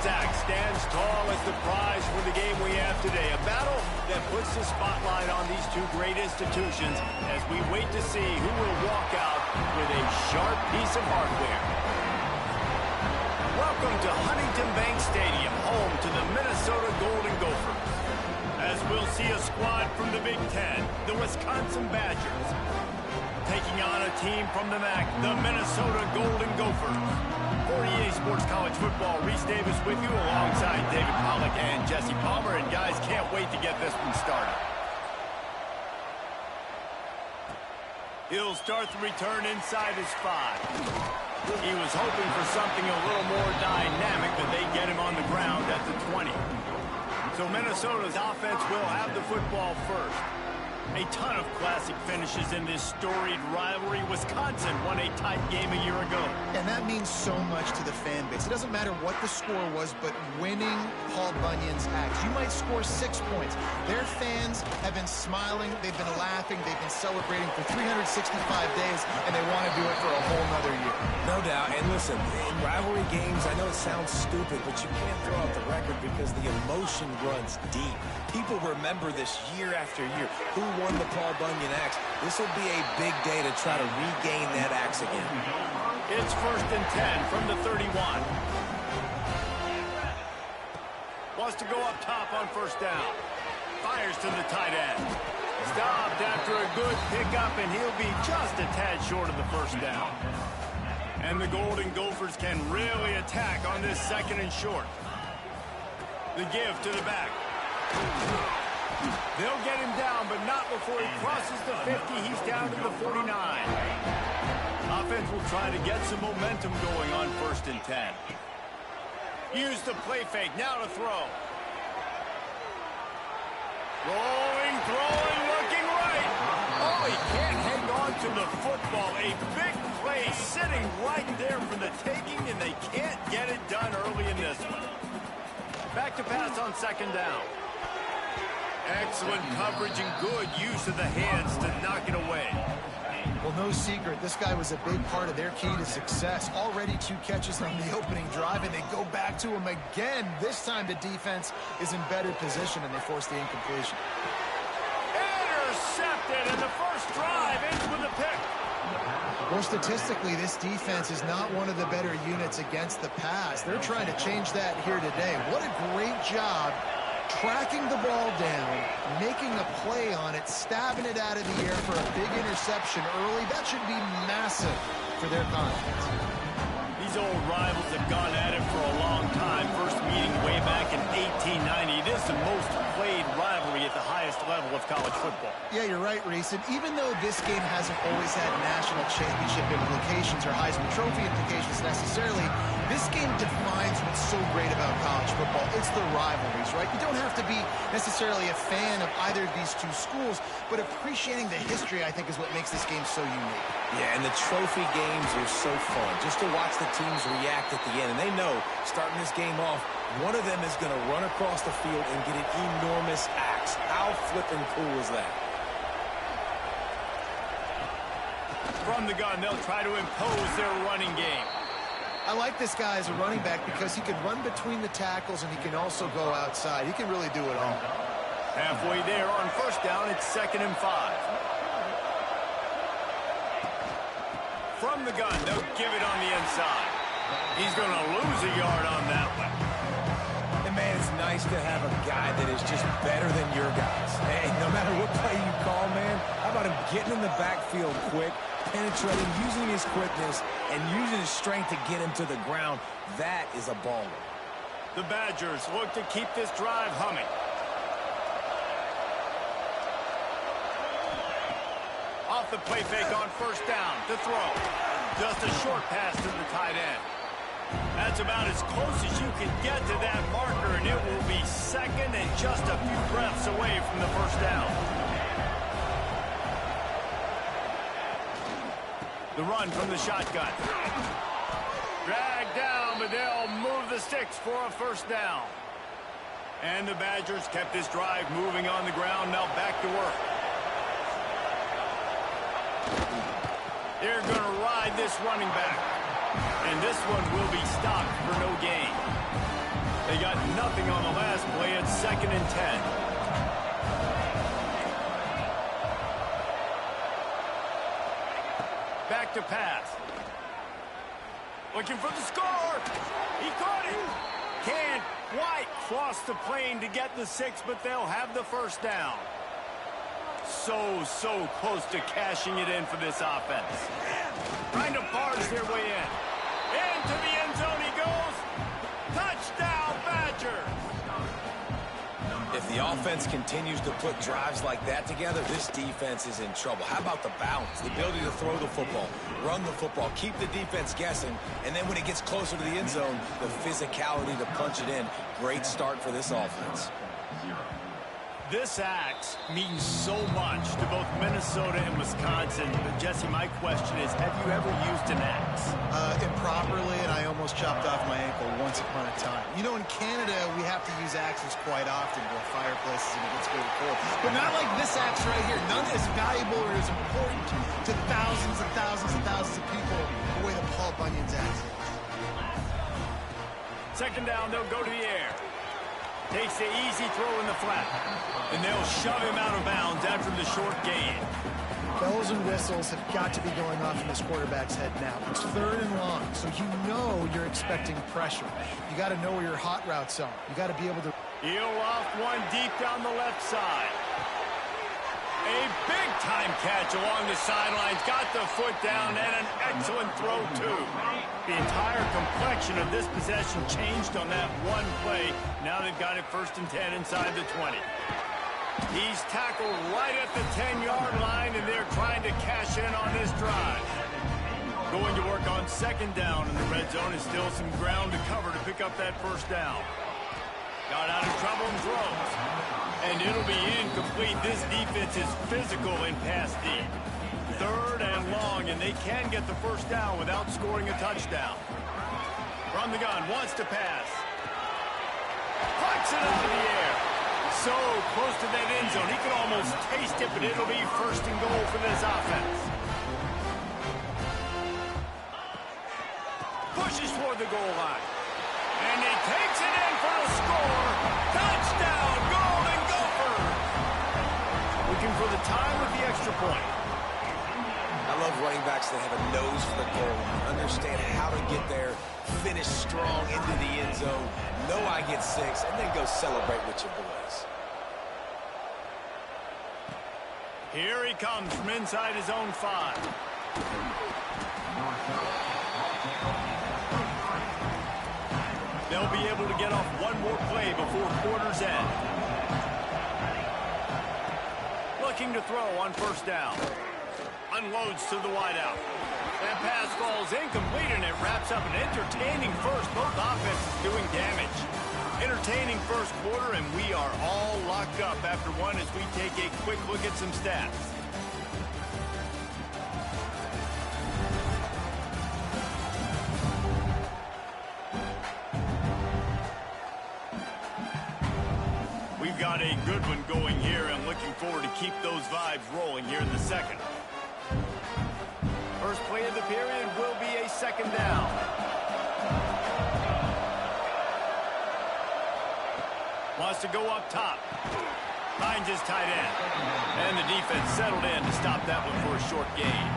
sack stands tall as the prize for the game we have today. A battle that puts the spotlight on these two great institutions as we wait to see who will walk out with a sharp piece of hardware. Welcome to Huntington Bank Stadium, home to the Minnesota Golden Gophers. As we'll see a squad from the Big Ten, the Wisconsin Badgers, taking on a team from the MAC, the Minnesota Golden Gophers. For EA Sports College Football, Reese Davis with you alongside David Pollack and Jesse Palmer. And guys, can't wait to get this one started. He'll start the return inside his 5. He was hoping for something a little more dynamic, but they get him on the ground at the 20. So Minnesota's offense will have the football first. A ton of classic finishes in this storied rivalry. Wisconsin won a tight game a year ago. And that means so much to the fan base. It doesn't matter what the score was, but winning Paul Bunyan's axe. You might score 6 points. Their fans have been smiling, they've been laughing, they've been celebrating for 365 days, and they want to do it for a whole nother year. No doubt. And listen, in rivalry games, I know it sounds stupid, but you can't throw out the record because the emotion runs deep. People remember this year after year. Who won the Paul Bunyan axe? This will be a big day to try to regain that axe again. It's 1st and 10 from the 31. Wants to go up top on 1st down. Fires to the tight end. Stopped after a good pickup, and he'll be just a tad short of the 1st down. And the Golden Gophers can really attack on this 2nd and short. The give to the back. They'll get him down, but not before he crosses the 50. He's down to the 49. Offense will try to get some momentum going on 1st and 10. Use the play fake. Now to throw. Rolling, throwing, looking right. Oh, he can't hang on to the football. A big play sitting right there for the taking, and they can't get it done early in this one. Back to pass on 2nd down. Excellent coverage and good use of the hands to knock it away. Well, no secret, this guy was a big part of their key to success. Already 2 catches on the opening drive, and they go back to him again. This time the defense is in better position, and they force the incompletion. Intercepted, and the first drive ends with a pick. Well, statistically, this defense is not one of the better units against the pass. They're trying to change that here today. What a great job tracking the ball down, making a play on it, stabbing it out of the air for a big interception early. That should be massive for their confidence. These old rivals have gone at it for a long time. First meeting way back in 1890. It is the most played rivalry at the highest level of college football. Yeah, you're right, Reese. And even though this game hasn't always had national championship implications or Heisman Trophy implications necessarily, this game defines what's so great about college football. It's the rivalries, right? You don't have to be necessarily a fan of either of these 2 schools, but appreciating the history, I think, is what makes this game so unique. Yeah, and the trophy games are so fun, just to watch the teams react at the end. And they know, starting this game off, one of them is going to run across the field and get an enormous axe. How flippin' cool is that? From the gun, they'll try to impose their running game. I like this guy as a running back because he can run between the tackles and he can also go outside. He can really do it all. Halfway there on 1st down, it's 2nd and 5. From the gun, they'll give it on the inside. He's going to lose a yard on that one. And man, it's nice to have a guy that is just better than your guys. Hey, no matter what play you call, man, how about him getting in the backfield quick, penetrating, using his quickness, and using his strength to get him to the ground? That is a baller. The Badgers look to keep this drive humming. Off the play fake on 1st down to throw. Just a short pass to the tight end. That's about as close as you can get to that marker, and it will be 2nd and just a few breaths away from the 1st down. The run from the shotgun. Dragged down, but they'll move the sticks for a 1st down. And the Badgers kept this drive moving on the ground. Now back to work. They're going to ride this running back. And this one will be stopped for no gain. They got nothing on the last play. It's 2nd and 10. Back to pass. Looking for the score. He caught it. Can't quite cross the plane to get the 6, but they'll have the first down. So close to cashing it in for this offense. Trying to barge their way in. Into the end zone he goes. Touchdown, Badgers. If the offense continues to put drives like that together, this defense is in trouble. How about the balance, the ability to throw the football, run the football, keep the defense guessing, and then when it gets closer to the end zone, the physicality to punch it in. Great start for this offense. This axe means so much to both Minnesota and Wisconsin. But, Jesse, my question is, have you ever used an axe? Improperly, and I almost chopped off my ankle once upon a time. You know, in Canada, we have to use axes quite often to fireplaces and it gets really cold. But not like this axe right here. None as valuable or as important to thousands and thousands and thousands of people the way that Paul Bunyan's axe is. 2nd down, they'll go to the air. Takes the easy throw in the flat. And they'll shove him out of bounds after the short gain. Bells and whistles have got to be going off in this quarterback's head now. It's 3rd and long, so you know you're expecting pressure. You got to know where your hot routes are. You got to be able to... He'll off one deep down the left side. A big-time catch along the sidelines. Got the foot down and an excellent throw, too. The entire complexion of this possession changed on that one play. Now they've got it 1st and 10 inside the 20. He's tackled right at the 10-yard line, and they're trying to cash in on this drive. Going to work on 2nd down, and the red zone is still some ground to cover to pick up that 1st down. Got out of trouble and throws. And it'll be incomplete. This defense is physical in pass deep. 3rd and long, and they can get the 1st down without scoring a touchdown. From the gun, wants to pass. Puts it out of the air. So close to that end zone. He can almost taste it, but it'll be 1st and goal for this offense. Pushes toward the goal line. And he takes it in for the score. Touchdown, Golden Gophers. Looking for the time with the extra point. I love running backs that have a nose for the goal line, understand how to get there, finish strong into the end zone, know I get 6, and then go celebrate with your boys. Here he comes from inside his own 5. They'll be able to get off one more play before quarter's end. Looking to throw on 1st down. Unloads to the wideout. That pass falls incomplete, and it wraps up an entertaining first. Both offenses doing damage. Entertaining first quarter, and we are all locked up after one as we take a quick look at some stats. We've got a good one going here, and looking forward to keep those vibes rolling here in the 2nd. First play of the period will be a 2nd down. Wants to go up top. Finds his tight end. And the defense settled in to stop that one for a short gain.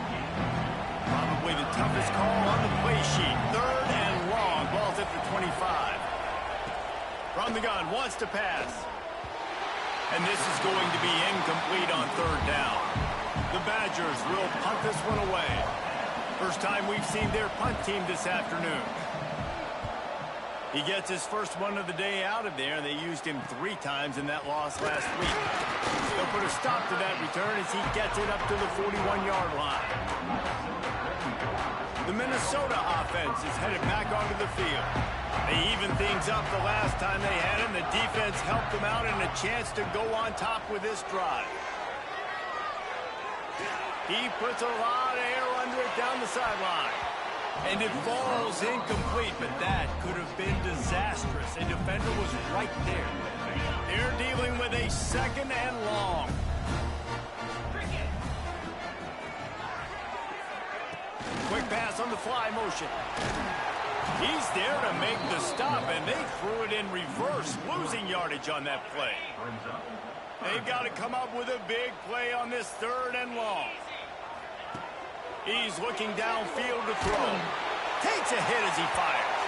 Probably the toughest call on the play sheet. 3rd and long. Ball's at the 25. From the gun. Wants to pass. And this is going to be incomplete on 3rd down. The Badgers will punt this one away. First time we've seen their punt team this afternoon. He gets his first one of the day out of there, and they used him 3 times in that loss last week. They'll put a stop to that return as he gets it up to the 41-yard line. The Minnesota offense is headed back onto the field. They evened things up the last time they had him. The defense helped them out and a chance to go on top with this drive. He puts a lot of air under it down the sideline. And it falls incomplete, but that could have been disastrous. A defender was right there. They're dealing with a 2nd and long. Quick pass on the fly motion. He's there to make the stop, and they threw it in reverse, losing yardage on that play. They've got to come up with a big play on this 3rd and long. He's looking downfield to throw. Takes a hit as he fires.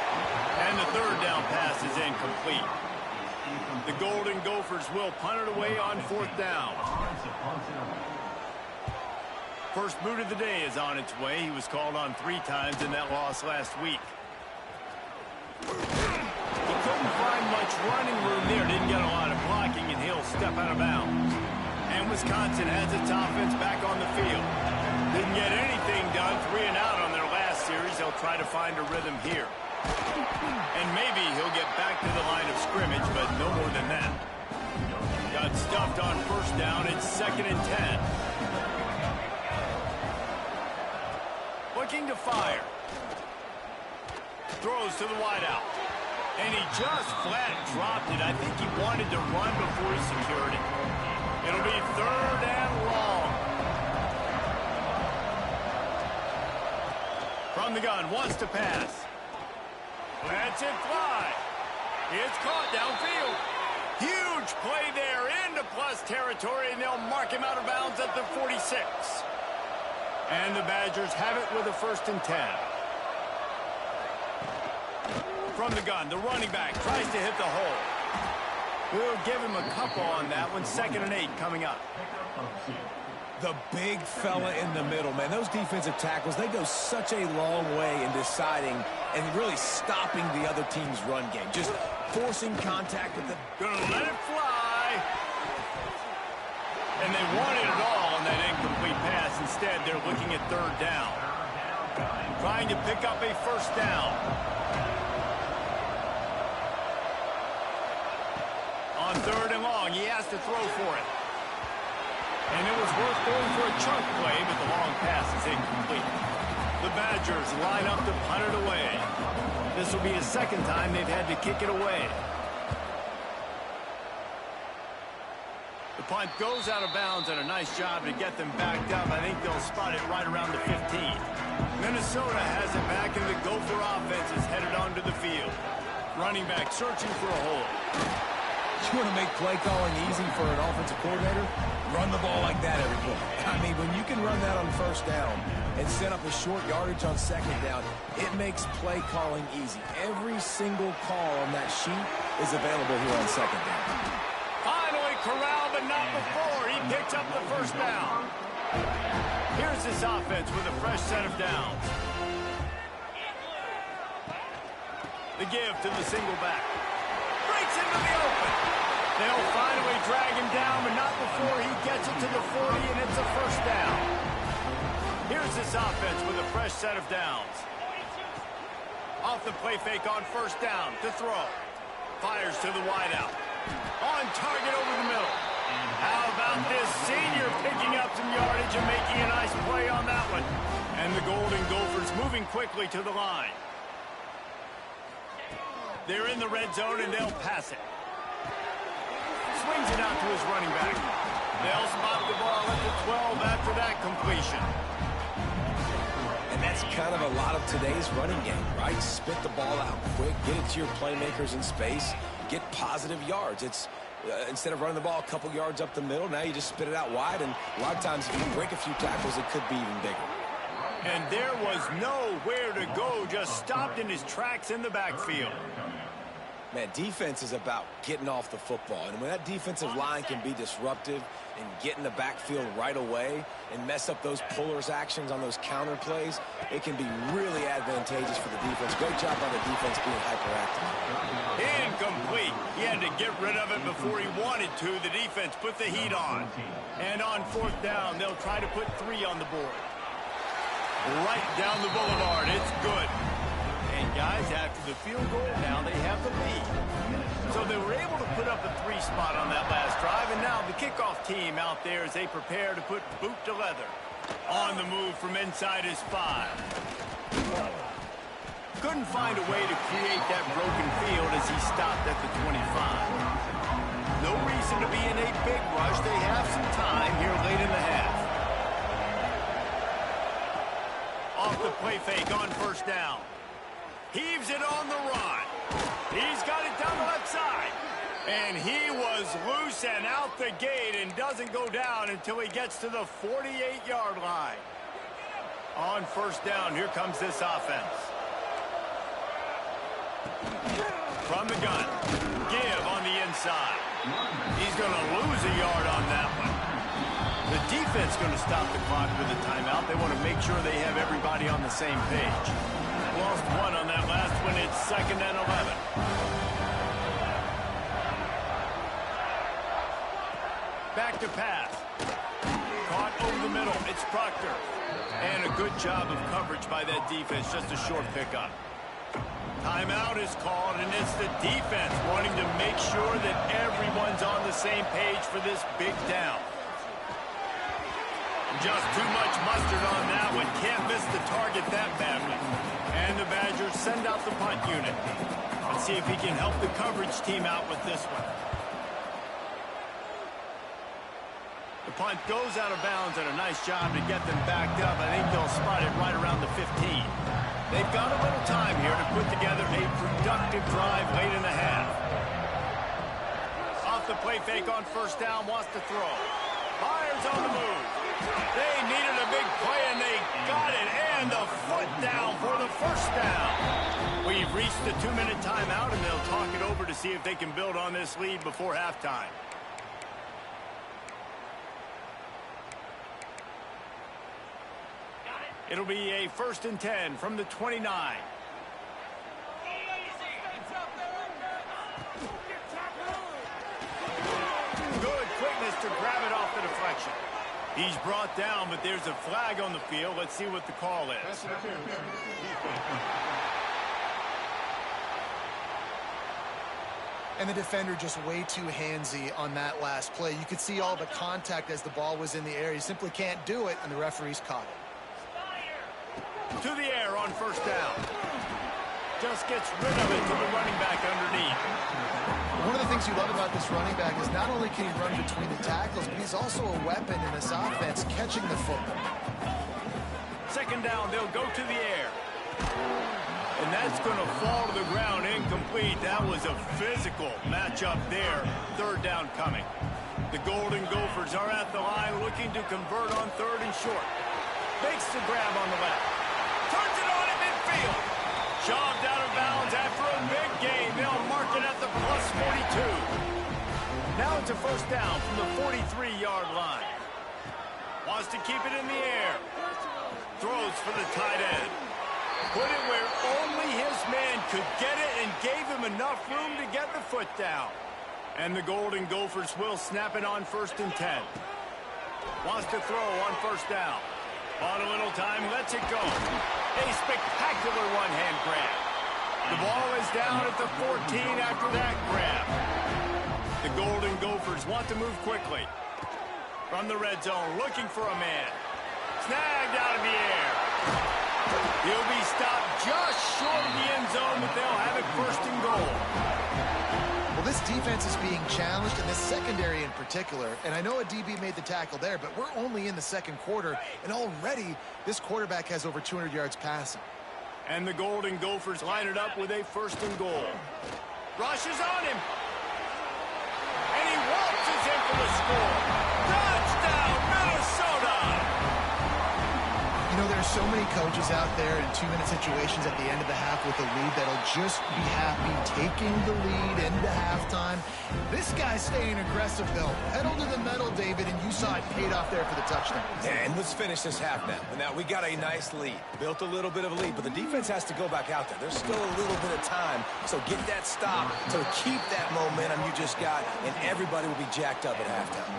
And the 3rd down pass is incomplete. The Golden Gophers will punt it away on 4th down. First boot of the day is on its way. He was called on 3 times in that loss last week. He couldn't find much running room there. Didn't get a lot of blocking, and he'll step out of bounds. And Wisconsin has its offense back on the field. Didn't get anything done. 3 and out on their last series. They'll try to find a rhythm here. And maybe he'll get back to the line of scrimmage, but no more than that. Got stuffed on 1st down. It's 2nd and 10. Looking to fire. Throws to the wideout. And he just flat dropped it. I think he wanted to run before he secured it. It'll be 3rd and long. From the gun, wants to pass. Lets it fly. It's caught downfield. Huge play there into plus territory, and they'll mark him out of bounds at the 46. And the Badgers have it with a 1st and 10. From the gun, the running back tries to hit the hole. We'll give him a couple on that one. 2nd and 8 coming up. The big fella in the middle, man. Those defensive tackles, they go such a long way in deciding and really stopping the other team's run game. Just forcing contact with the... Gonna let it fly. And they wanted it all on that incomplete pass. Instead, they're looking at 3rd down. Trying to pick up a 1st down. On 3rd and long, he has to throw for it. And it was worth going for a chunk play, but the long pass is incomplete. The Badgers line up to punt it away. This will be the 2nd time they've had to kick it away. The punt goes out of bounds, and a nice job to get them backed up. I think they'll spot it right around the 15. Minnesota has it back, and the Gopher offense is headed onto the field. Running back searching for a hole. You want to make play calling easy for an offensive coordinator? Run the ball like that every play. I mean, when you can run that on 1st down and set up a short yardage on 2nd down, it makes play calling easy. Every single call on that sheet is available here on 2nd down. Finally corralled, but not before. He picks up the 1st down. Here's this offense with a fresh set of downs. The give to the single back. Breaks into the open. They'll finally drag him down, but not before he gets it to the 40, and it's a 1st down. Here's this offense with a fresh set of downs. Off the play fake on 1st down to throw. Fires to the wideout. On target over the middle. How about this senior picking up some yardage and making a nice play on that one? And the Golden Gophers moving quickly to the line. They're in the red zone, and they'll pass it. Swings it out to his running back. They'll spot the ball at the 12 after that completion. And that's kind of a lot of today's running game, right? Spit the ball out quick, get it to your playmakers in space, get positive yards. It's instead of running the ball a couple yards up the middle, now you just spit it out wide, and a lot of times if you break a few tackles, it could be even bigger. And there was nowhere to go, just stopped in his tracks in the backfield. Man, defense is about getting off the football. And when that defensive line can be disruptive and get in the backfield right away and mess up those pullers actions on those counter plays, it can be really advantageous for the defense. Great job by the defense being hyperactive. Incomplete. He had to get rid of it before he wanted to. The defense put the heat on. And on 4th down, they'll try to put 3 on the board. Right down the boulevard. It's good. And guys, after the field goal, now they have the lead. So they were able to put up a 3 spot on that last drive, and now the kickoff team out there as they prepare to put boot to leather. On the move from inside his 5. Couldn't find a way to create that broken field as he stopped at the 25. No reason to be in a big rush. They have some time here late in the half. Off the play fake on 1st down. Heaves it on the run. He's got it down the left side. And he was loose and out the gate and doesn't go down until he gets to the 48-yard line. On first down, here comes this offense. From the gun. Give on the inside. He's going to lose a yard on that one. The defense going to stop the clock with a timeout. They want to make sure they have everybody on the same page. Lost one on that last one. It's 2nd and 11. Back to pass. Caught over the middle. It's Proctor. And a good job of coverage by that defense. Just a short pickup. Timeout is called, and it's the defense wanting to make sure that everyone's on the same page for this big down. Just too much mustard on that one. Can't miss the target that badly. And the Badgers send out the punt unit. Let's see if he can help the coverage team out with this one. The punt goes out of bounds, and a nice job to get them backed up. I think they'll spot it right around the 15. They've got a little time here to put together a productive drive late in the half. Off the play fake on first down, wants to throw. Fires on the move. They needed a big play, and they got it. And the foot down for the first down. We've reached the 2-minute timeout, and they'll talk it over to see if they can build on this lead before halftime. It'll be a 1st and 10 from the 29. Good quickness to grab it off the deflection. He's brought down, but there's a flag on the field. Let's see what the call is. And the defender just way too handsy on that last play. You could see all the contact as the ball was in the air. He simply can't do it, and the referee's caught it. To the air on first down. Just gets rid of it to the running back underneath. One of the things you love about this running back is not only can he run between the tackles, but he's also a weapon in this offense, catching the football. 2nd down, they'll go to the air. And that's going to fall to the ground incomplete. That was a physical matchup there. 3rd down coming. The Golden Gophers are at the line looking to convert on 3rd and short. Makes the grab on the left. Turns it on at midfield. Shoved out of bounds after a big gain. They'll mark it at the plus 42. Now it's a first down from the 43-yard line. Wants to keep it in the air. Throws for the tight end. Put it where only his man could get it and gave him enough room to get the foot down. And the Golden Gophers will snap it on 1st and 10. Wants to throw on first down. On a little time, lets it go. A spectacular one-hand grab. The ball is down at the 14 after that grab. The Golden Gophers want to move quickly. From the red zone, looking for a man. Snagged out of the air. He'll be stopped just short of the end zone, but they'll have it 1st and goal. Well, this defense is being challenged, and this secondary in particular. And I know a DB made the tackle there, but we're only in the 2nd quarter, and already this quarterback has over 200 yards passing. And the Golden Gophers line it up with a 1st and goal. Rushes on him. And he waltzes in for the score. Touchdown, Minnesota! You know, there's so many coaches out there in 2-minute situations at the end of the half with a lead that'll just be happy taking the lead into halftime. This guy's staying aggressive, though. Pedal to the metal, David, and you saw it paid off there for the touchdown. And let's finish this half now. Now, we got a nice lead. Built a little bit of a lead, but the defense has to go back out there. There's still a little bit of time, so get that stop to keep that momentum you just got, and everybody will be jacked up at halftime.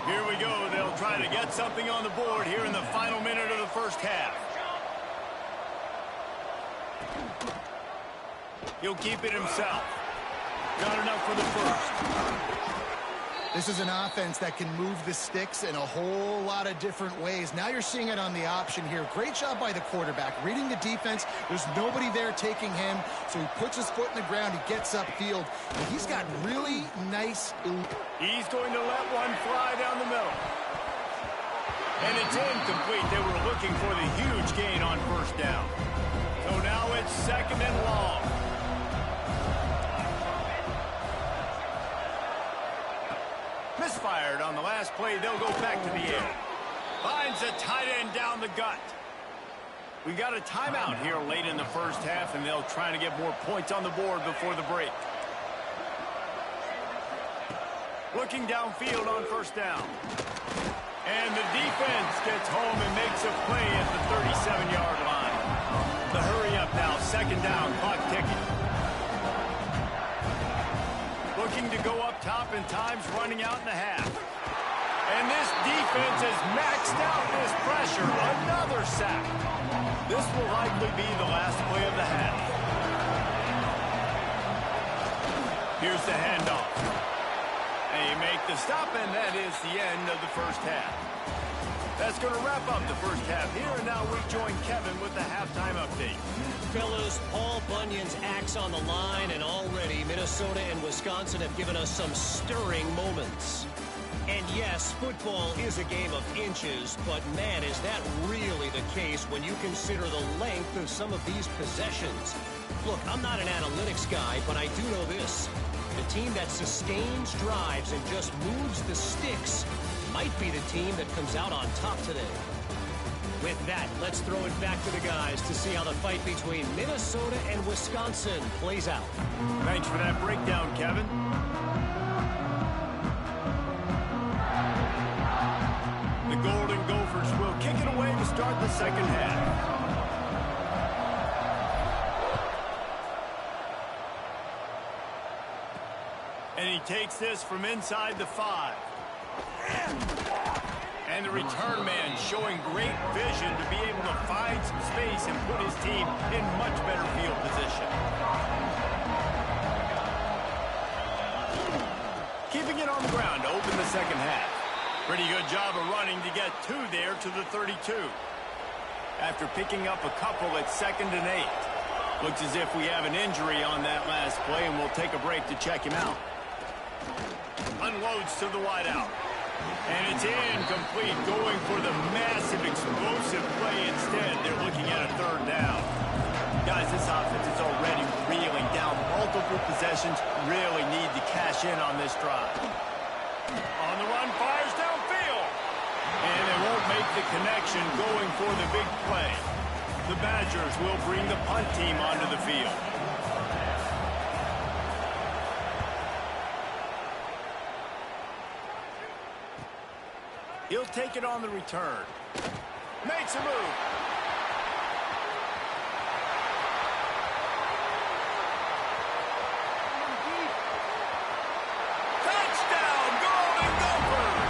Here we go. They'll try to get something on the board here in the final minute of the first half. He'll keep it himself. Not enough for the first. This is an offense that can move the sticks in a whole lot of different ways. Now you're seeing it on the option here. Great job by the quarterback. Reading the defense, there's nobody there taking him, so he puts his foot in the ground, he gets upfield, and he's got really nice... He's going to let one fly down the middle. And it's incomplete. They were looking for the huge gain on first down. So now it's 2nd and long. Misfired on the last play. They'll go back to the air. Finds a tight end down the gut. We got a timeout here late in the first half, and they'll try to get more points on the board before the break. Looking downfield on 1st down. And the defense gets home and makes a play at the 37-yard line. The hurry up now, 2nd down, clock ticking. Looking to go up top, and time's running out in the half. And this defense has maxed out this pressure. Another sack. This will likely be the last play of the half. Here's the handoff. They make the stop, and that is the end of the first half. That's going to wrap up the first half here, and now we join Kevin with the halftime update. Fellas, Paul Bunyan's axe on the line, and already Minnesota and Wisconsin have given us some stirring moments. And yes, football is a game of inches, but man, is that really the case when you consider the length of some of these possessions. Look, I'm not an analytics guy, but I do know this. The team that sustains drives and just moves the sticks might be the team that comes out on top today. With that, let's throw it back to the guys to see how the fight between Minnesota and Wisconsin plays out. Thanks for that breakdown, Kevin. The Golden Gophers will kick it away to start the second half. And he takes this from inside the 5. And the return man showing great vision to be able to find some space and put his team in much better field position. Keeping it on the ground to open the second half. Pretty good job of running to get 2 there to the 32. After picking up a couple at 2nd and 8. Looks as if we have an injury on that last play, and we'll take a break to check him out. Unloads to the wideout. And it's incomplete, going for the massive explosive play instead. They're looking at a 3rd down. Guys, this offense is already reeling down multiple possessions. Really need to cash in on this drive. On the run, fires downfield. And they won't make the connection going for the big play. The Badgers will bring the punt team onto the field. He'll take it on the return. Makes a move. Touchdown, Golden Gophers!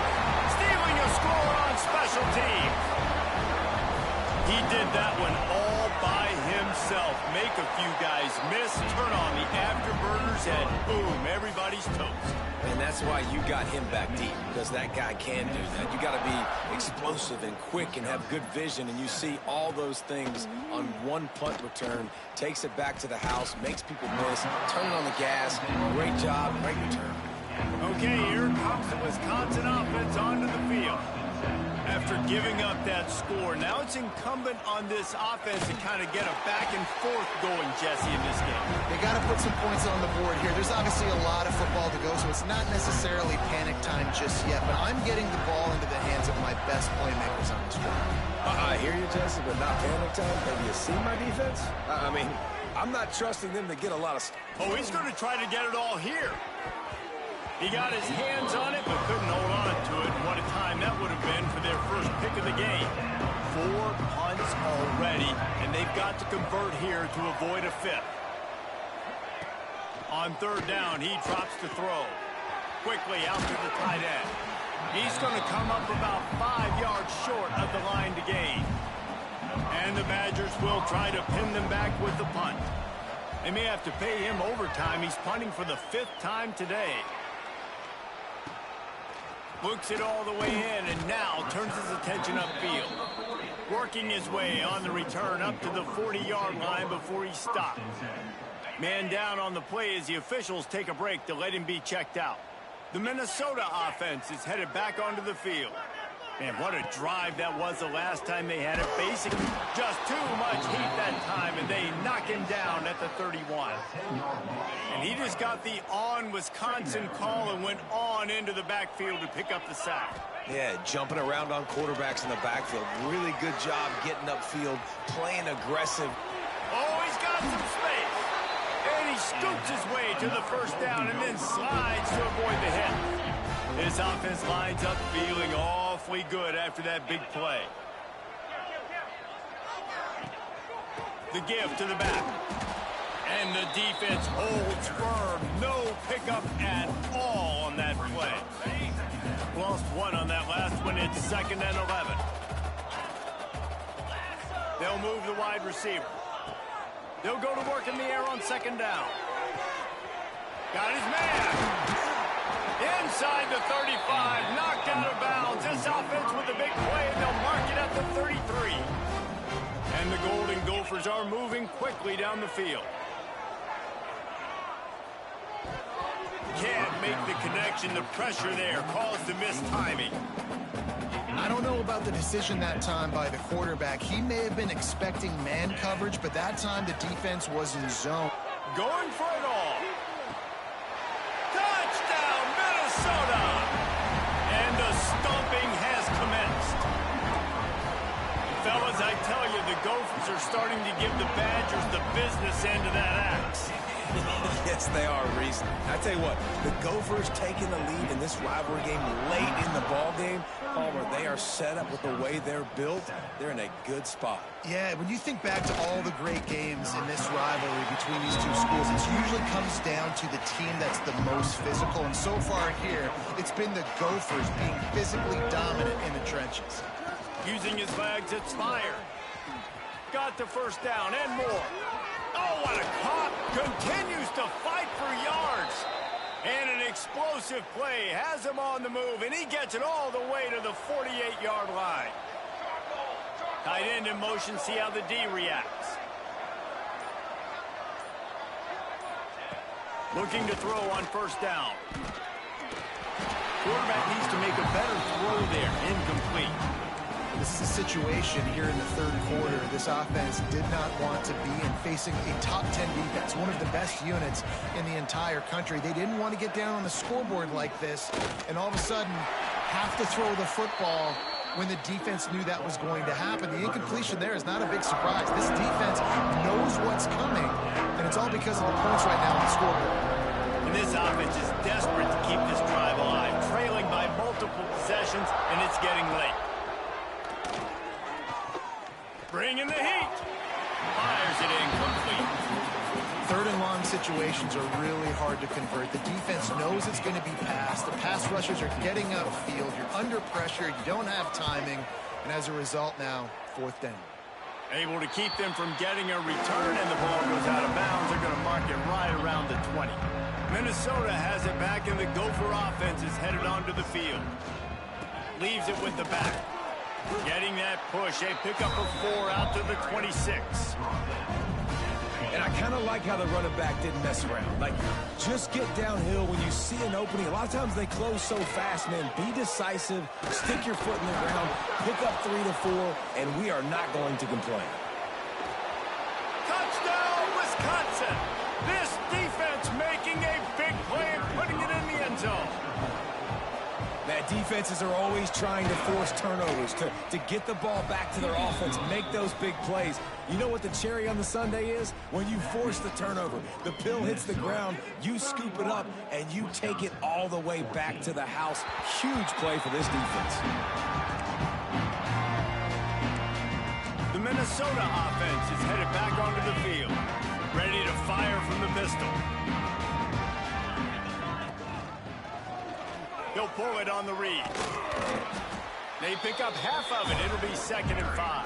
Stealing a score on special teams. He did that one all by himself. Make a few guys miss, turn on the afterburners, and boom, everybody's toast. And that's why you got him back deep, because that guy can do that. You got to be explosive and quick and have good vision, and you see all those things on one punt return. Takes it back to the house, makes people miss, turning on the gas. Great job, great return. Okay, here comes the Wisconsin offense onto the field. After giving up that score, now it's incumbent on this offense to kind of get a back and forth going, Jesse, in this game. They got to put some points on the board here. There's obviously a lot of football to go, so it's not necessarily panic time just yet, but I'm getting the ball into the hands of my best playmakers on this drive. I hear you, Jesse, but not panic time. Have you seen my defense? I mean, I'm not trusting them to get a lot of... Oh, he's going to try to get it all here. He got his hands on it, but couldn't hold on to it. What a time that would have been for their first pick of the game. 4 punts already, and they've got to convert here to avoid a 5th. On 3rd down, he drops to throw. Quickly out to the tight end. He's going to come up about 5 yards short of the line to gain. And the Badgers will try to pin them back with the punt. They may have to pay him overtime. He's punting for the 5th time today. Looks it all the way in, and now turns his attention upfield. Working his way on the return up to the 40-yard line before he stopped. Man down on the play as the officials take a break to let him be checked out. The Minnesota offense is headed back onto the field. Man, what a drive that was the last time they had it. Basically, just too much heat that time, and they knock him down at the 31. And he just got the on-Wisconsin call and went on into the backfield to pick up the sack. Yeah, jumping around on quarterbacks in the backfield. Really good job getting upfield, playing aggressive. Oh, he's got some space. And he scoops his way to the first down and then slides to avoid the hit. This offense lines up feeling awfully good after that big play. The give to the back. And the defense holds firm. No pickup at all on that play. Lost one on that last one. It's 2nd and 11. They'll move the wide receiver. They'll go to work in the air on 2nd down. Got his man. Inside the 35, knocked out of bounds. This offense with a big play, and they'll mark it at the 33. And the Golden Gophers are moving quickly down the field. Can't make the connection. The pressure there caused the missed timing. I don't know about the decision that time by the quarterback. He may have been expecting man coverage, but that time the defense was in zone. Going for it all. Touchdown, Minnesota! And the stomping has commenced. Fellas, I tell you, the Gophers are starting to give the Badgers the business end of that axe. Yes, they are, Reese. I tell you what, the Gophers taking the lead in this rivalry game late in the ball game. Palmer, they are set up with the way they're built. They're in a good spot. Yeah, when you think back to all the great games in this rivalry between these two schools, it usually comes down to the team that's the most physical. And so far here, it's been the Gophers being physically dominant in the trenches. Using his legs, it's fired. Got the first down and more. Oh, what a cop. Continues to fight for yards. And an explosive play has him on the move, and he gets it all the way to the 48-yard line. Tight end in motion, see how the D reacts. Looking to throw on first down. Quarterback needs to make a better throw there. Incomplete. This is a situation here in the third quarter. This offense did not want to be in facing a top 10 defense, one of the best units in the entire country. They didn't want to get down on the scoreboard like this and all of a sudden have to throw the football when the defense knew that was going to happen. The incompletion there is not a big surprise. This defense knows what's coming, and it's all because of the points right now on the scoreboard. And this offense is desperate to keep this drive alive, trailing by multiple possessions, and it's getting late. Bringing the heat. Fires it incomplete. Third and long situations are really hard to convert. The defense knows it's going to be passed. The pass rushers are getting upfield. You're under pressure. You don't have timing. And as a result now, 4th down. Able to keep them from getting a return, and the ball goes out of bounds. They're going to mark it right around the 20. Minnesota has it back, and the Gopher offense is headed onto the field. Leaves it with the back. Getting that push. A pickup of 4 out to the 26. And I kind of like how the running back didn't mess around. Like, just get downhill when you see an opening. A lot of times they close so fast, man. Be decisive. Stick your foot in the ground. Pick up 3 to 4, and we are not going to complain. Touchdown, Wisconsin! This defense making a big play and putting it in the end zone. Man, defenses are always trying to force turnovers, to get the ball back to their offense, make those big plays. You know what the cherry on the sundae is? When you force the turnover, the pill hits the ground, you scoop it up, and you take it all the way back to the house. Huge play for this defense. The Minnesota offense is headed back onto the field, ready to fire from the pistol. He'll pull it on the read. They pick up half of it. It'll be 2nd and 5.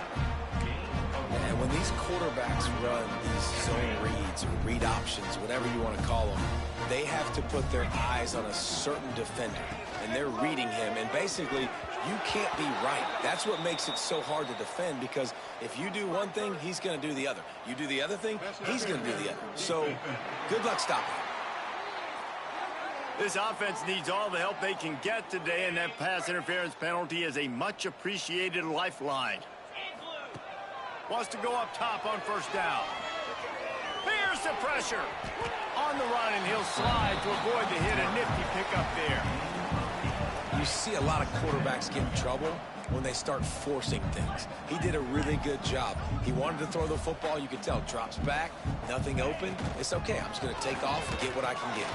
And when these quarterbacks run these zone reads or read options, whatever you want to call them, they have to put their eyes on a certain defender. And they're reading him. And basically, you can't be right. That's what makes it so hard to defend, because if you do one thing, he's going to do the other. You do the other thing, he's going to do the other. So good luck stopping him. This offense needs all the help they can get today, and that pass interference penalty is a much-appreciated lifeline. Wants to go up top on first down. Here's the pressure. On the run, and he'll slide to avoid the hit. A nifty pickup there. You see a lot of quarterbacks get in trouble when they start forcing things. He did a really good job. He wanted to throw the football. You could tell. Drops back, nothing open. It's okay. I'm just going to take off and get what I can get.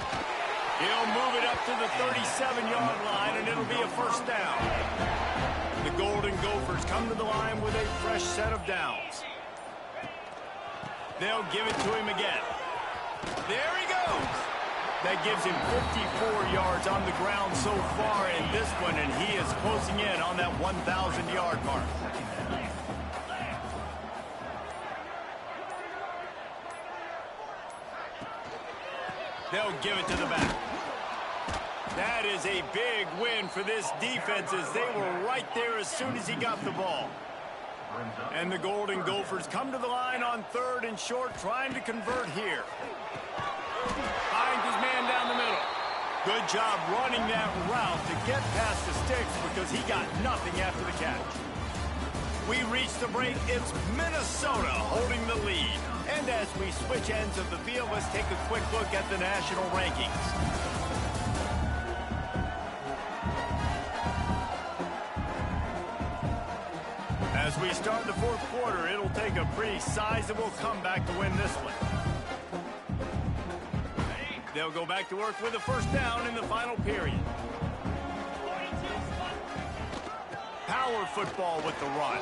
He'll move it up to the 37-yard line, and it'll be a first down. The Golden Gophers come to the line with a fresh set of downs. They'll give it to him again. There he goes. That gives him 54 yards on the ground so far in this one, and he is closing in on that 1,000-yard mark. They'll give it to the back. That is a big win for this defense, as they were right there as soon as he got the ball. And the Golden Gophers come to the line on 3rd and short, trying to convert here. Finds his man down the middle. Good job running that route to get past the sticks, because he got nothing after the catch. We reach the break. It's Minnesota holding the lead. And as we switch ends of the field, let's take a quick look at the national rankings. As we start the 4th quarter, it'll take a pretty sizable comeback to win this one. They'll go back to work with a first down in the final period. Power football with the run.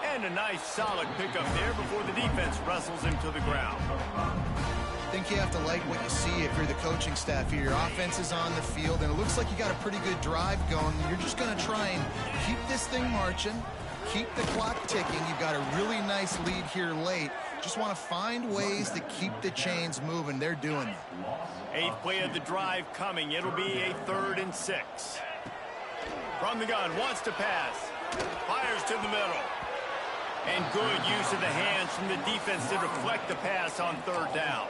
And a nice solid pickup there before the defense wrestles him to the ground. I think you have to like what you see if you're the coaching staff here. Your offense is on the field, and it looks like you got a pretty good drive going. You're just going to try and keep this thing marching, keep the clock ticking. You've got a really nice lead here late. Just want to find ways to keep the chains moving. They're doing it. 8th play of the drive coming. It'll be a 3rd and 6. From the gun, wants to pass. Fires to the middle. And good use of the hands from the defense to deflect the pass on 3rd down.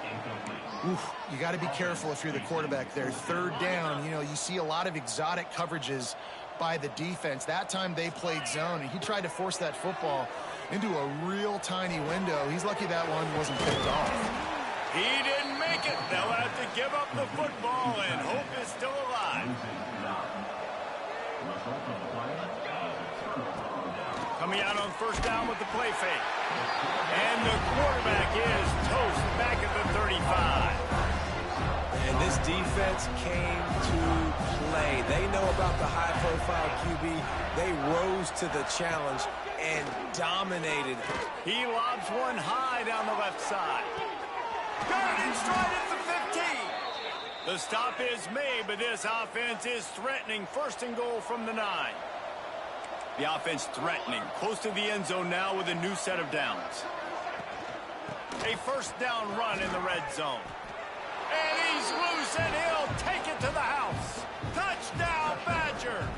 Oof, you got to be careful if you're the quarterback there. 3rd down, you see a lot of exotic coverages by the defense. That time they played zone, and he tried to force that football into a real tiny window. He's lucky that one wasn't picked off. He didn't make it. They'll have to give up the football, and hope is still alive. Coming out on first down with the play fake. And the quarterback is toast back at the 35. And this defense came to play. They know about the high-profile QB. They rose to the challenge and dominated. He lobs one high down the left side. Got it in stride at the 15. The stop is made, but this offense is threatening. 1st and goal from the 9. The offense threatening, close to the end zone now with a new set of downs. A first down run in the red zone. And he's loose, and he'll take it to the house. Touchdown, Badgers!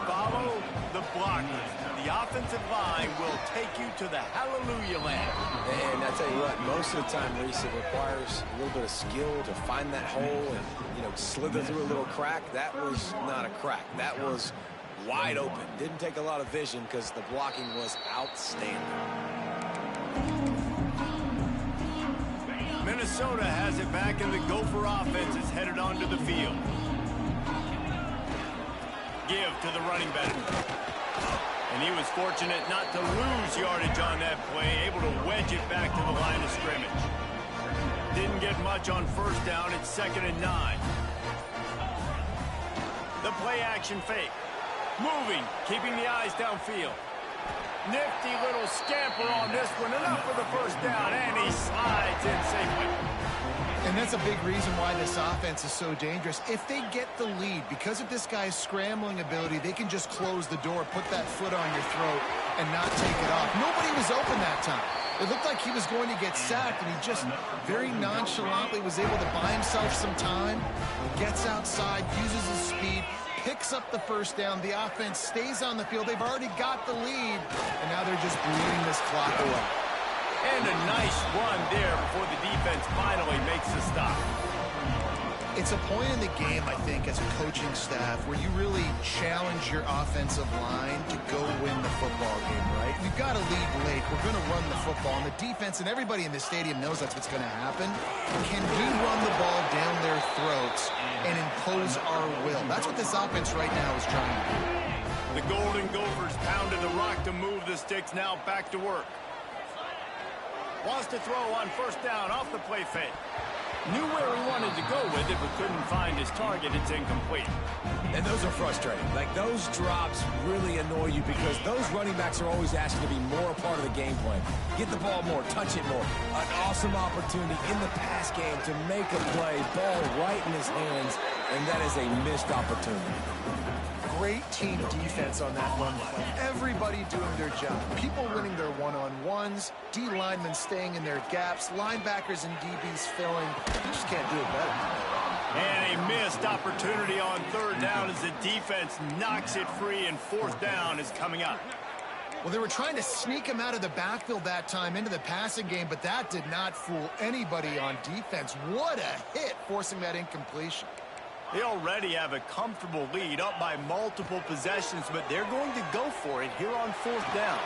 Follow the blockers. The offensive line will take you to the hallelujah land. And I tell you what, most of the time, Reese, it requires a little bit of skill to find that hole and, slither through a little crack. That was not a crack. That was wide open. Didn't take a lot of vision because the blocking was outstanding. Minnesota has it back, and the Gopher offense is headed onto the field. Give to the running back. And he was fortunate not to lose yardage on that play, able to wedge it back to the line of scrimmage. Didn't get much on first down. It's 2nd and 9. The play action fake. Moving, keeping the eyes downfield. Nifty little scamper on this one. Enough for the first down, and he slides in safely. And that's a big reason why this offense is so dangerous. If they get the lead, because of this guy's scrambling ability, they can just close the door, put that foot on your throat, and not take it off. Nobody was open that time. It looked like he was going to get sacked, and he just very nonchalantly was able to buy himself some time, gets outside, uses his speed, picks up the first down. The offense stays on the field. They've already got the lead, and now they're just bleeding this clock away. And a nice run there before the defense finally makes the stop. It's a point in the game, I think, as a coaching staff where you really challenge your offensive line to go win the football game, right? We've got to lead late. We're going to run the football. And the defense and everybody in the stadium knows that's what's going to happen. Can we run the ball down their throats and impose our will? That's what this offense right now is trying to do. The Golden Gophers pounded the rock to move the sticks. Now back to work. Wants to throw on first down off the play fake. Knew where he wanted to go with it, but couldn't find his target. It's incomplete. And those are frustrating. Like, those drops really annoy you because those running backs are always asking to be more a part of the game plan. Get the ball more, touch it more. An awesome opportunity in the pass game to make a play, ball right in his hands, and that is a missed opportunity. Great team defense on that run play. Everybody doing their job. People winning their one-on-ones, D linemen staying in their gaps, linebackers and DBs filling. You just can't do it better. And a missed opportunity on third down as the defense knocks it free, and fourth down is coming up. Well, they were trying to sneak him out of the backfield that time into the passing game, but that did not fool anybody on defense. What a hit, forcing that incompletion. They already have a comfortable lead, up by multiple possessions, but they're going to go for it here on fourth down.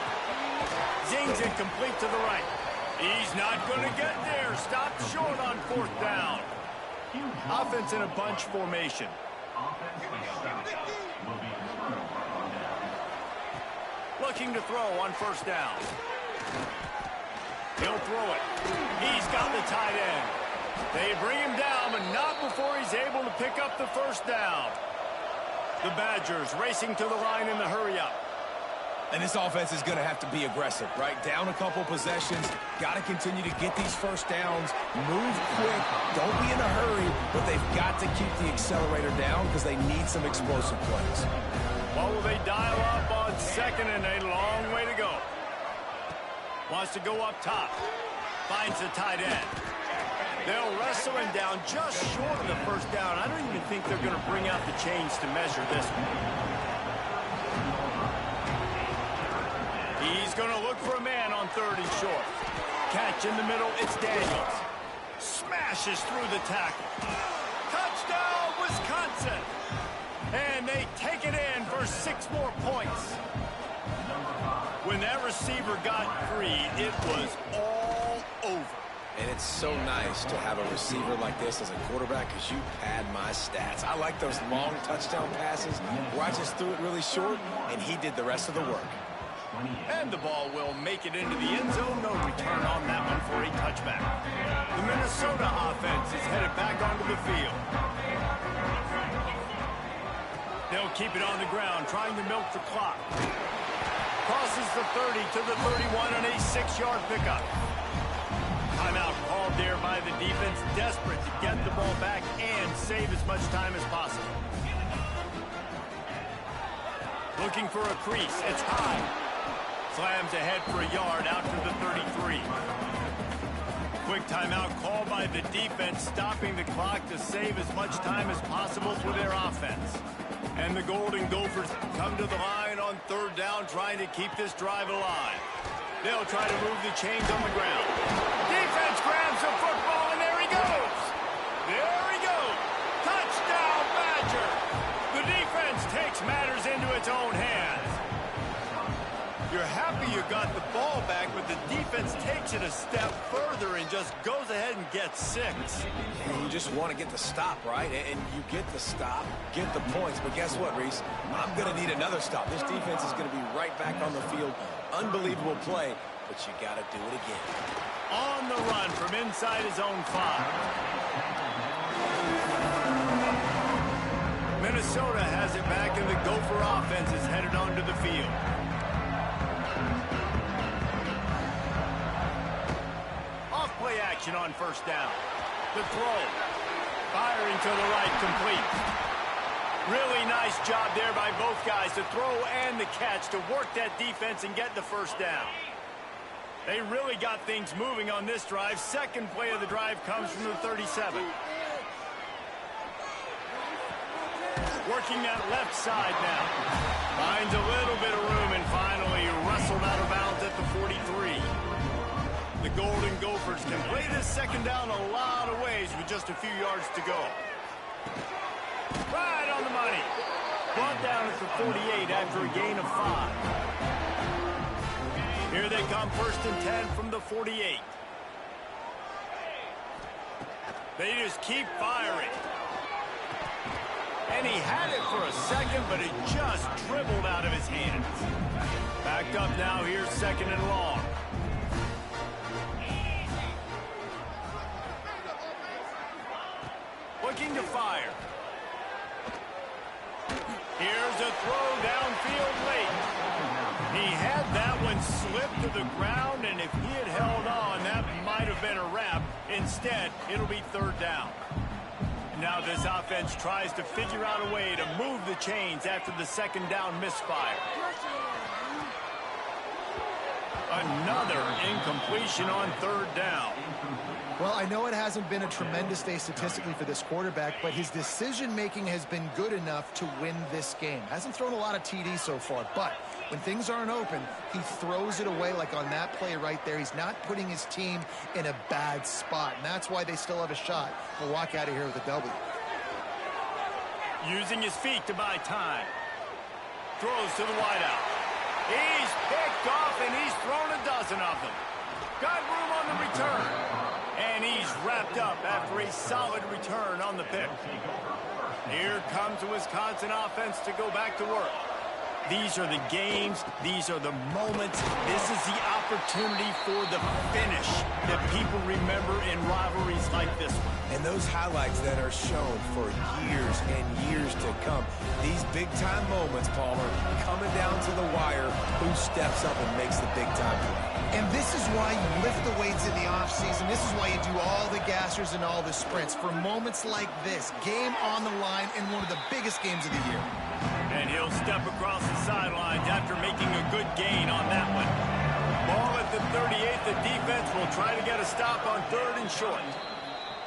Zings it complete to the right. He's not going to get there. Stopped short on fourth down. Offense in a bunch formation. Looking to throw on first down. He'll throw it. He's got the tight end. They bring him down, but not before he's able to pick up the first down. The Badgers racing to the line in the hurry-up. And this offense is going to have to be aggressive, right? Down a couple possessions, got to continue to get these first downs, move quick, don't be in a hurry, but they've got to keep the accelerator down because they need some explosive plays. What will they dial up on second and a long way to go? Wants to go up top. Finds the tight end. They'll wrestle him down just short of the first down. I don't even think they're going to bring out the chains to measure this one. He's going to look for a man on third and short. Catch in the middle, it's Daniels. Smashes through the tackle. Touchdown, Wisconsin! And they take it in for 6 more points. When that receiver got free, it was all over. And it's so nice to have a receiver like this as a quarterback because you pad my stats. I like those long touchdown passes where I just threw it really short, and he did the rest of the work. And the ball will make it into the end zone. No return on that one for a touchback. The Minnesota offense is headed back onto the field. They'll keep it on the ground, trying to milk the clock. Crosses the 30 to the 31 on a 6-yard pickup. Timeout called there by the defense, desperate to get the ball back and save as much time as possible. Looking for a crease. It's high. Slams ahead for a yard out to the 33. Quick timeout called by the defense, stopping the clock to save as much time as possible for their offense. And the Golden Gophers come to the line on third down, trying to keep this drive alive. They'll try to move the chains on the ground. Defense grabs the football, and there he goes. There he goes. Touchdown, Badger. The defense takes matters into its own hands. You're happy you got the ball back, but the defense takes it a step further and just goes ahead and gets 6. And you just want to get the stop, right? And you get the stop, get the points. But guess what, Reese? I'm going to need another stop. This defense is going to be right back on the field. Unbelievable play, but you got to do it again. On the run from inside his own 5. Minnesota has it back, and the Gopher offense is headed onto the field. Off-play action on first down. The throw. Firing to the right, complete. Really nice job there by both guys, the throw and the catch, to work that defense and get the first down. They really got things moving on this drive. Second play of the drive comes from the 37. Working that left side now. Finds a little bit of room and finally wrestled out of bounds at the 43. The Golden Gophers can play this second down a lot of ways with just a few yards to go. Right on the money. Brought down at the 48 after a gain of 5. Here they come, 1st and 10 from the 48. They just keep firing. And he had it for a second, but it just dribbled out of his hands. Backed up now, here's 2nd and long. Looking to fire. Here's a throw downfield late. He had that one slip to the ground, and if he had held on, that might have been a wrap. Instead, it'll be 3rd down. Now this offense tries to figure out a way to move the chains after the 2nd down misfire. Another incompletion on 3rd down. Well, I know it hasn't been a tremendous day statistically for this quarterback, but his decision-making has been good enough to win this game. Hasn't thrown a lot of TDs so far, but when things aren't open, he throws it away like on that play right there. He's not putting his team in a bad spot, and that's why they still have a shot to walk out of here with a W. Using his feet to buy time. Throws to the wideout. He's picked off, and he's thrown a dozen of them. Got room on the return. And he's wrapped up after a solid return on the pick. Here comes the Wisconsin offense to go back to work. These are the games. These are the moments. This is the opportunity for the finish that people remember in rivalries like this one. And those highlights that are shown for years and years to come. These big-time moments, Palmer, coming down to the wire. Who steps up and makes the big-time play? And this is why you lift the weights in the offseason. This is why you do all the gassers and all the sprints. For moments like this, game on the line in one of the biggest games of the year. And he'll step across the sidelines after making a good gain on that one. Ball at the 38. The defense will try to get a stop on 3rd and short.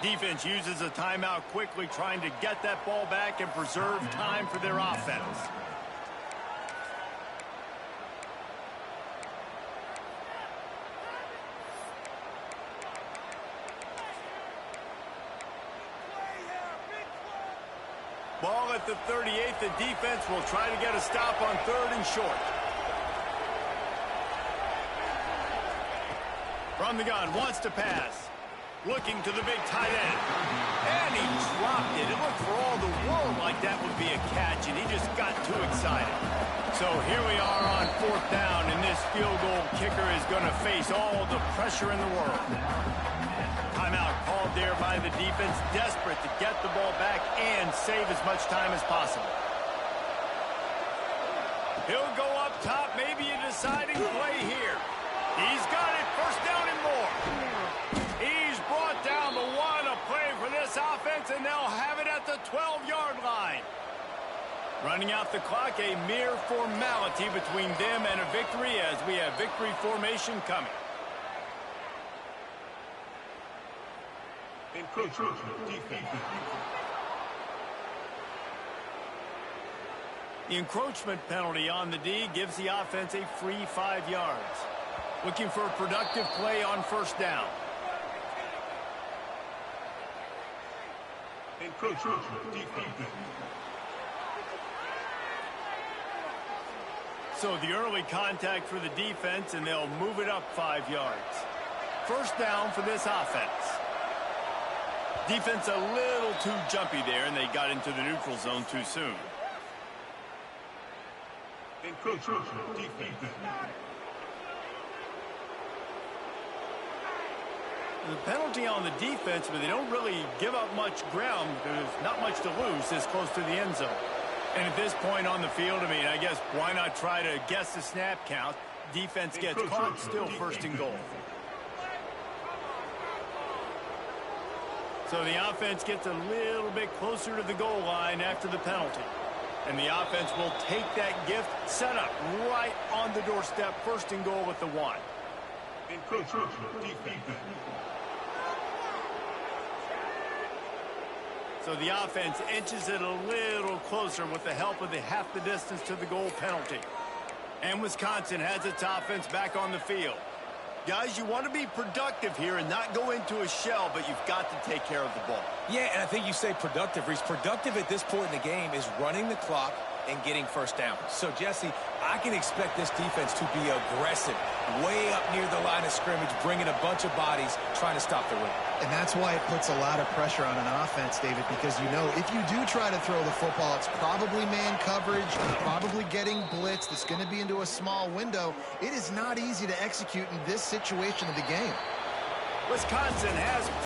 Defense uses a timeout quickly, trying to get that ball back and preserve time for their offense. Ball at the 38. The defense will try to get a stop on 3rd and short. From the gun, wants to pass. Looking to the big tight end. And he dropped it. It looked for all the world like that would be a catch, and he just got too excited. So here we are on 4th down, and this field goal kicker is going to face all the pressure in the world. Timeout called there by the defense, desperate to get the ball back and save as much time as possible. He'll go up top, maybe a deciding play here. He's got it, 1st down and more. He's brought down the one, a play for this offense, and they'll have it at the 12-yard line. Running out the clock, a mere formality between them and a victory as we have victory formation coming. Encroachment defense. The encroachment penalty on the D gives the offense a free 5 yards. Looking for a productive play on 1st down. Encroachment defense. So the early contact for the defense, and they'll move it up 5 yards. 1st down for this offense. Defense a little too jumpy there, and they got into the neutral zone too soon. Encroachment defense. The penalty on the defense, but they don't really give up much ground. There's not much to lose this close to the end zone. And at this point on the field, I mean, I guess why not try to guess the snap count? Defense gets caught, still 1st and goal. So the offense gets a little bit closer to the goal line after the penalty. And the offense will take that gift, set up right on the doorstep, 1st and goal with the 1. Encroachment defense. So the offense inches it a little closer with the help of the half the distance to the goal penalty. And Wisconsin has its offense back on the field. Guys, you want to be productive here and not go into a shell, but you've got to take care of the ball. Yeah, and I think you say productive, Reese. Productive at this point in the game is running the clock and getting first down. So, Jesse, I can expect this defense to be aggressive, way up near the line of scrimmage, bringing a bunch of bodies, trying to stop the run. And that's why it puts a lot of pressure on an offense, David, because you know if you do try to throw the football, it's probably man coverage, probably getting blitzed. It's going to be into a small window. It is not easy to execute in this situation of the game. Wisconsin has